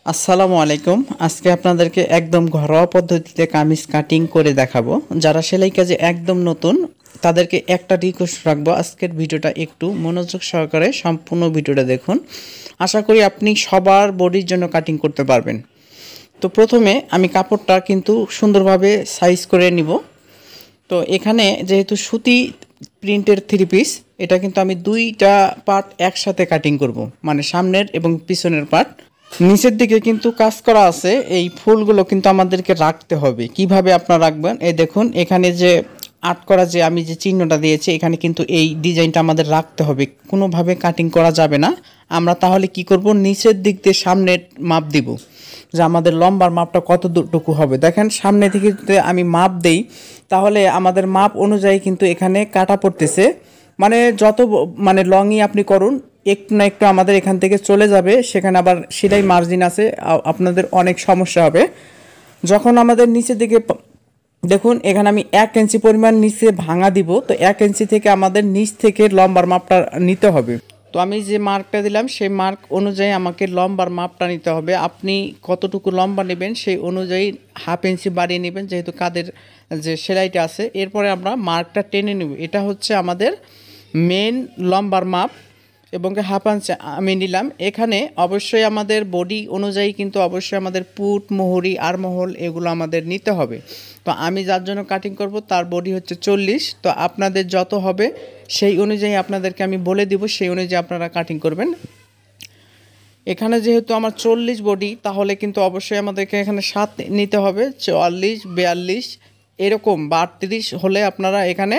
আসসালামু আলাইকুম। আজকে আপনাদেরকে একদম ঘরোয়া পদ্ধতিতে কামিজ কাটিং করে দেখাবো। যারা সেলাই কাজে একদম নতুন তাদেরকে একটা রিকোয়েস্ট রাখবো, আজকের ভিডিওটা একটু মনোযোগ সহকারে সম্পূর্ণ ভিডিওটা দেখুন। আশা করি আপনি সবার বডির জন্য কাটিং করতে পারবেন। তো প্রথমে আমি কাপড়টা কিন্তু সুন্দরভাবে সাইজ করে নিব। তো এখানে যেহেতু সুতি প্রিন্টের থ্রি পিস, এটা কিন্তু আমি দুইটা পার্ট একসাথে কাটিং করব, মানে সামনের এবং পিছনের পার্ট। নিচের দিকে কিন্তু কাজ করা আছে, এই ফুলগুলো কিন্তু আমাদেরকে রাখতে হবে। কিভাবে আপনারা রাখবেন, এই দেখুন এখানে যে আর্ট করা যে আমি যে চিহ্নটা দিয়েছি, এখানে কিন্তু এই ডিজাইনটা আমাদের রাখতে হবে, কোনোভাবে কাটিং করা যাবে না। আমরা তাহলে কি করব, নিচের দিক দিয়ে সামনের মাপ দিব, যে আমাদের লম্বার মাপটা কতটুকু হবে। দেখেন সামনে থেকে যদি আমি মাপ দেই তাহলে আমাদের মাপ অনুযায়ী কিন্তু এখানে কাটা পড়তেছে, মানে যত মানে লংই আপনি করুন একটু না একটু আমাদের এখান থেকে চলে যাবে, সেখানে আবার সেলাই মার্জিন আছে, আপনাদের অনেক সমস্যা হবে। যখন আমাদের নিচের দিকে দেখুন এখানে আমি 1 ইঞ্চি পরিমাণ নিচে ভাঙা দিব, তো 1 ইঞ্চি থেকে আমাদের নিচ থেকে লম্বার মাপটা নিতে হবে। তো আমি যে মার্কটা দিলাম সেই মার্ক অনুযায়ী আমাকে লম্বার মাপটা নিতে হবে। আপনি কতটুকু লম্বা নেবেন সেই অনুযায়ী হাফ ইঞ্চি বাড়িয়ে নেবেন, যেহেতু কাদের যে সেলাইটা আছে। এরপরে আমরা মার্কটা টেনে নেব, এটা হচ্ছে আমাদের মেন লম্বার মাপ, এবং হাফ ইঞ্চ আমি নিলাম। এখানে অবশ্যই আমাদের বডি অনুযায়ী কিন্তু অবশ্যই আমাদের পুট, মোহরি, আরমহল এগুলো আমাদের নিতে হবে। তো আমি যার জন্য কাটিং করব তার বডি হচ্ছে 40। তো আপনাদের যত হবে সেই অনুযায়ী আপনাদেরকে আমি বলে দিব, সেই অনুযায়ী আপনারা কাটিং করবেন। এখানে যেহেতু আমার 40 বডি, তাহলে কিন্তু অবশ্যই আমাদেরকে এখানে 7 নিতে হবে, 44, 42 এরকম বা 38 হলে আপনারা এখানে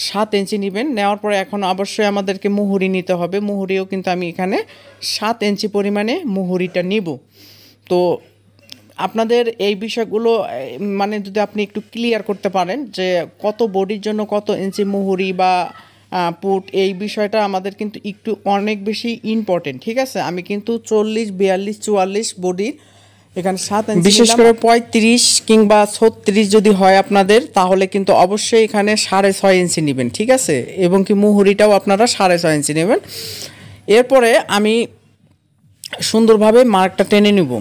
7 ইঞ্চি নেবেন। নেওয়ার পরে এখন অবশ্যই আমাদেরকে মুহুরি নিতে হবে, মুহুরিও কিন্তু আমি এখানে 7 ইঞ্চি পরিমাণে মুহুরিটা নিব। তো আপনাদের এই বিষয়গুলো মানে যদি আপনি একটু ক্লিয়ার করতে পারেন যে কত বডির জন্য কত ইঞ্চি মুহুরি বা পুট, এই বিষয়টা আমাদের কিন্তু একটু অনেক বেশি ইম্পর্টেন্ট, ঠিক আছে। আমি কিন্তু 40, 42, 44 বডির এখানে 7 ইঞ্চি, বিশেষ করে 35 কিংবা 36 যদি হয় আপনাদের, তাহলে কিন্তু অবশ্যই এখানে 6.5 ইঞ্চি নেবেন, ঠিক আছে। এবং কি মুহুরিটাও আপনারা 6.5 ইঞ্চি নেবেন। এরপরে আমি সুন্দরভাবে মার্কটা টেনে নেব।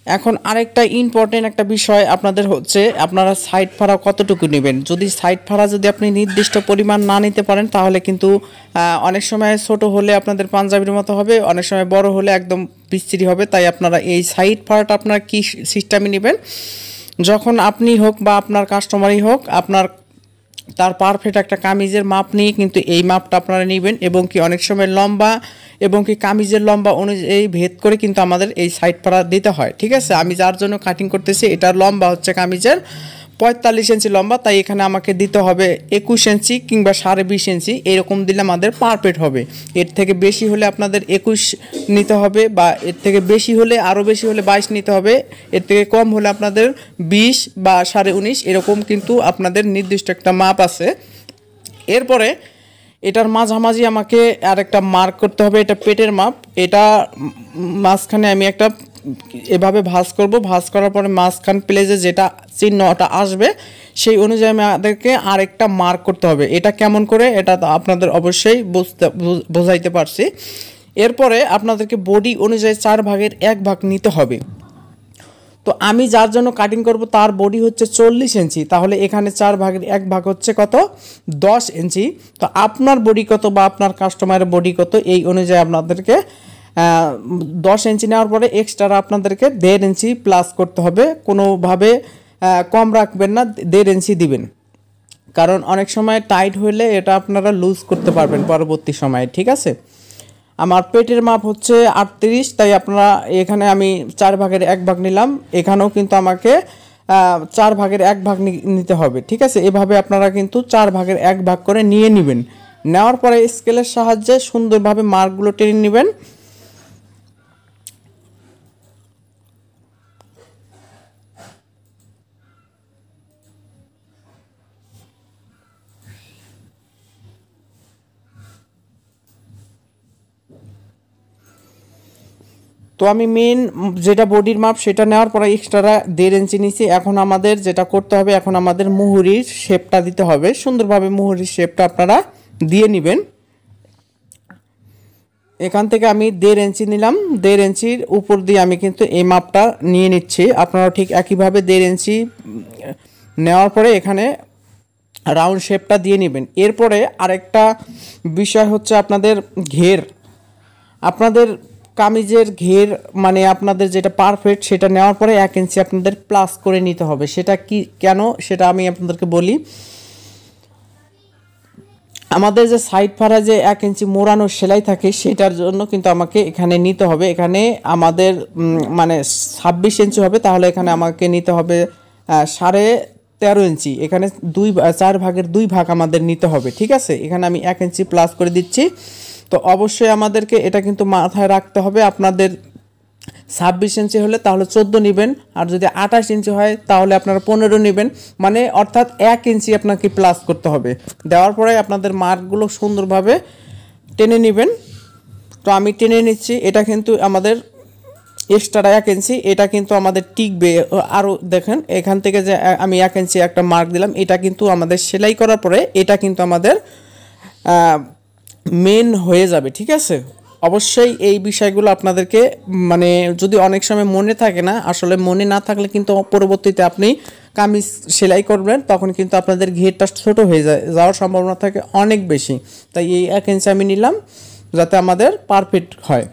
এখন আরেকটা ইম্পর্টেন্ট একটা বিষয় আপনাদের হচ্ছে, আপনারা সাইড ফাড়া কতটুকু নেবেন। যদি সাইড ফাড়া যদি আপনি নির্দিষ্ট পরিমাণ না নিতে পারেন, তাহলে কিন্তু অনেক সময় ছোট হলে আপনাদের পাঞ্জাবির মতো হবে, অনেক সময় বড় হলে একদম বিচ্ছিরি হবে। তাই আপনারা এই সাইড ফাড়াটা আপনারা কী সিস্টেমে নেবেন, যখন আপনি হোক বা আপনার কাস্টমারই হোক, আপনার তার পারফেক্ট একটা কামিজের মাপ নিয়ে কিন্তু এই মাপটা আপনারা নেবেন। এবং কি অনেক সময় লম্বা এবং কি কামিজের লম্বা অনুযায়ী ভেদ করে কিন্তু আমাদের এই সাইড পাড়া দিতে হয়, ঠিক আছে। আমি যার জন্য কাটিং করতেছি, এটার লম্বা হচ্ছে কামিজের 45 ইঞ্চি লম্বা, তাই এখানে আমাকে দিতে হবে 21 ইঞ্চি কিংবা 20.5 ইঞ্চি, এরকম দিলে আমাদের পারফেক্ট হবে। এর থেকে বেশি হলে আপনাদের 21 নিতে হবে, বা এর থেকে বেশি হলে আরও বেশি হলে 22 নিতে হবে, এর থেকে কম হলে আপনাদের 20 বা 19.5 এরকম কিন্তু আপনাদের নির্দিষ্ট একটা মাপ আছে। এরপরে এটার মাঝামাঝি আমাকে আরেকটা মার্ক করতে হবে, এটা পেটের মাপ। এটা মাঝখানে আমি একটা এভাবে ভাঁজ করব, ভাঁজ করার পরে মাঝখান প্লেসে যেটা চিহ্নটা আসবে সেই অনুযায়ী আমাদেরকে আরেকটা মার্ক করতে হবে। এটা কেমন করে, এটা আপনাদের অবশ্যই বোঝাইতে পারছি। এরপরে আপনাদেরকে বডি অনুযায়ী 4 ভাগের 1 ভাগ নিতে হবে। তো আমি যার জন্য কাটিং করব তার বডি হচ্ছে 40 ইঞ্চি, তাহলে এখানে 4 ভাগের 1 ভাগ হচ্ছে কত, 10 ইঞ্চি। তো আপনার বডি কত বা আপনার কাস্টমারের বডি কত, এই অনুযায়ী আপনাদেরকে 10 ইঞ্চি নেওয়ার পরে এক্সট্রা আপনাদেরকে 1.5 ইঞ্চি প্লাস করতে হবে। কোনোভাবে কম রাখবেন না, 1.5 ইঞ্চি দিবেন, কারণ অনেক সময় টাইট হলে এটা আপনারা লুজ করতে পারবেন পরবর্তী সময়ে, ঠিক আছে। আমার পেটের মাপ হচ্ছে 38, তাই আপনারা এখানে আমি 4 ভাগের 1 ভাগ নিলাম। এখানেও কিন্তু আমাকে 4 ভাগের 1 ভাগ নিতে হবে, ঠিক আছে। এভাবে আপনারা কিন্তু 4 ভাগের 1 ভাগ করে নিয়ে নেবেন। নেওয়ার পরে স্কেলের সাহায্যে সুন্দরভাবে মার্কগুলো টেনে নেবেন। তো আমি মেন যেটা বডির মাপ সেটা নেওয়ার পরে এক্সট্রা 1.5 ইঞ্চি নিচ্ছি। এখন আমাদের যেটা করতে হবে, এখন আমাদের মুহুরির শেপটা দিতে হবে। সুন্দরভাবে মুহুরির শেপটা আপনারা দিয়ে নেবেন। এখান থেকে আমি 1.5 ইঞ্চি নিলাম, 1.5 ইঞ্চির উপর দিয়ে আমি কিন্তু এই মাপটা নিয়ে নিচ্ছি। আপনারা ঠিক একইভাবে 1.5 ইঞ্চি নেওয়ার পরে এখানে রাউন্ড শেপটা দিয়ে নেবেন। এরপরে আরেকটা বিষয় হচ্ছে আপনাদের ঘের, আপনাদের কামিজের ঘের মানে আপনাদের যেটা পারফেক্ট সেটা নেওয়ার পরে 1 ইঞ্চি আপনাদের প্লাস করে নিতে হবে। সেটা কি কেন সেটা আমি আপনাদেরকে বলি। আমাদের যে সাইড ফাড়া যে 1 ইঞ্চি মোড়ানো সেলাই থাকে সেটার জন্য কিন্তু আমাকে এখানে নিতে হবে, এখানে আমাদের মানে 26 ইঞ্চি হবে, তাহলে এখানে আমাকে নিতে হবে 13.5 ইঞ্চি। এখানে 4 ভাগের 2 ভাগ আমাদের নিতে হবে, ঠিক আছে। এখানে আমি 1 ইঞ্চি প্লাস করে দিচ্ছি। তো অবশ্যই আমাদেরকে এটা কিন্তু মাথায় রাখতে হবে, আপনাদের 26 ইঞ্চি হলে তাহলে 14 নেবেন, আর যদি 28 ইঞ্চি হয় তাহলে আপনারা 15 নেবেন, মানে অর্থাৎ 1 ইঞ্চি আপনাকে প্লাস করতে হবে। দেওয়ার পরে আপনাদের মার্কগুলো সুন্দরভাবে টেনে নেবেন। তো আমি টেনে নিচ্ছি, এটা কিন্তু আমাদের এক্সট্রা 1 ইঞ্চি, এটা কিন্তু আমাদের টিকবে আরও। দেখেন এখান থেকে যে আমি 1 ইঞ্চি একটা মার্ক দিলাম, এটা কিন্তু আমাদের সেলাই করার পরে এটা কিন্তু আমাদের মেন হয়ে যাবে, ঠিক আছে। অবশ্যই এই বিষয়গুলো আপনাদেরকে মানে যদি অনেক সময় মনে থাকে না, আসলে মনে না থাকলে কিন্তু পরবর্তীতে আপনি কামিজ সেলাই করবেন তখন কিন্তু আপনাদের ঘেরটা ছোট হয়ে যাওয়ার সম্ভাবনা থাকে অনেক বেশি। তাই এই 1 ইঞ্চি আমি নিলাম যাতে আমাদের পারফেক্ট হয়।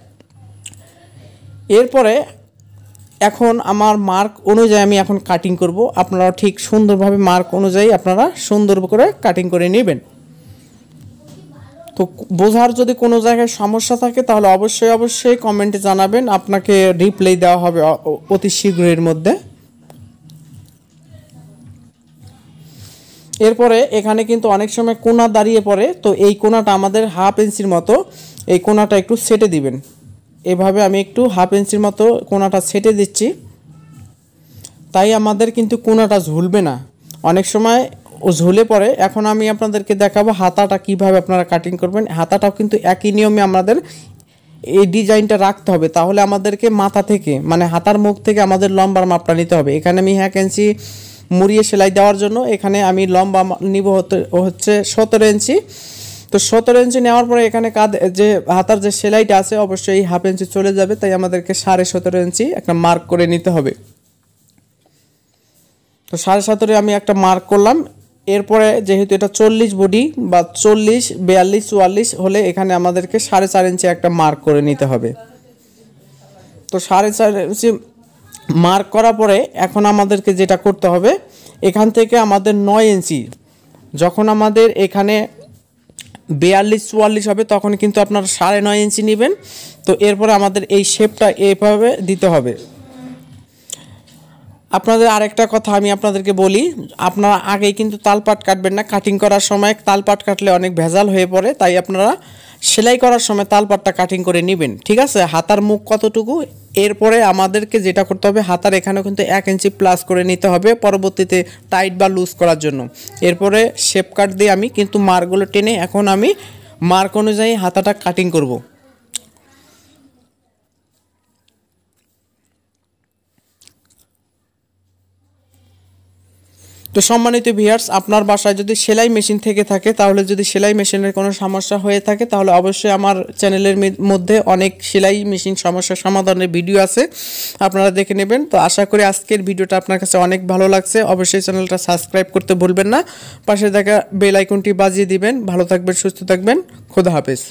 এরপরে এখন আমার মার্ক অনুযায়ী আমি এখন কাটিং করব। আপনারা ঠিক সুন্দরভাবে মার্ক অনুযায়ী আপনারা সুন্দর করে কাটিং করে নেবেন। তো বোঝার যদি কোনো জায়গায় সমস্যা থাকে তাহলে অবশ্যই কমেন্টে জানাবেন, আপনাকে রিপ্লাই দেওয়া হবে অতি শীঘ্রের মধ্যে। এরপরে এখানে কিন্তু অনেক সময় কোণা দাঁড়িয়ে পড়ে, তো এই কোণাটা আমাদের 1/2 ইঞ্চির মতো, এই কোণাটা একটু সেটে দিবেন। এভাবে আমি একটু 1/2 ইঞ্চির মতো কোণাটা সেটে দিচ্ছি, তাই আমাদের কিন্তু কোণাটা ঝুলবে না, অনেক সময় ও ঝুলে পড়ে। এখন আমি আপনাদেরকে দেখাবো হাতাটা কিভাবে আপনারা কাটিং করবেন। হাতাটাও কিন্তু একই নিয়মে আমাদের এই ডিজাইনটা রাখতে হবে, তাহলে আমাদেরকে মাথা থেকে মানে হাতার মুখ থেকে আমাদের লম্বার মাপটা নিতে হবে। এখানে আমি 1 ইঞ্চি মুড়িয়ে সেলাই দেওয়ার জন্য এখানে আমি লম্বা নিব হচ্ছে 17 ইঞ্চি। তো 17 ইঞ্চি নেওয়ার পরে এখানে যে হাতার যে সেলাইটা আছে অবশ্যই 1/2 ইঞ্চি চলে যাবে, তাই আমাদেরকে 17.5 ইঞ্চি একটা মার্ক করে নিতে হবে। তো 17.5 আমি একটা মার্ক করলাম। এরপরে যেহেতু এটা 40 বডি বা 40, 42, 44 হলে এখানে আমাদেরকে 4.5 ইঞ্চি একটা মার্ক করে নিতে হবে। তো 4.5 ইঞ্চি মার্ক করার পরে এখন আমাদেরকে যেটা করতে হবে, এখান থেকে আমাদের 9 ইঞ্চি, যখন আমাদের এখানে 42, 44 হবে তখন কিন্তু আপনারা 9.5 ইঞ্চি নেবেন। তো এরপরে আমাদের এই শেপটা এইভাবে দিতে হবে। আপনাদের আরেকটা কথা আমি আপনাদেরকে বলি, আপনারা আগেই কিন্তু তালপাট কাটবেন না। কাটিং করার সময় তালপাট কাটলে অনেক ভেজাল হয়ে পড়ে, তাই আপনারা সেলাই করার সময় তালপাটটা কাটিং করে নেবেন, ঠিক আছে। হাতার মুখ কতটুকু, এরপরে আমাদেরকে যেটা করতে হবে হাতার এখানেও কিন্তু 1 ইঞ্চি প্লাস করে নিতে হবে পরবর্তীতে টাইট বা লুজ করার জন্য। এরপরে শেপ কাট দিয়ে আমি কিন্তু মার্কগুলো টেনে এখন আমি মার্ক অনুযায়ী হাতাটা কাটিং করব। তো সম্মানিত ভিউয়ার্স, আপনার বাসায় যদি সেলাই মেশিন থেকে থাকে, তাহলে যদি সেলাই মেশিনের কোনো সমস্যা হয়ে থাকে তাহলে অবশ্যই আমার চ্যানেলের মধ্যে অনেক সেলাই মেশিন সমস্যার সমাধানের ভিডিও আছে, আপনারা দেখে নেবেন। তো আশা করি আজকের ভিডিওটা আপনার কাছে অনেক ভালো লাগছে। অবশ্যই চ্যানেলটা সাবস্ক্রাইব করতে ভুলবেন না, পাশে থাকা বেল আইকনটি বাজিয়ে দিবেন। ভালো থাকবেন, সুস্থ থাকবেন, খোদা হাফেজ।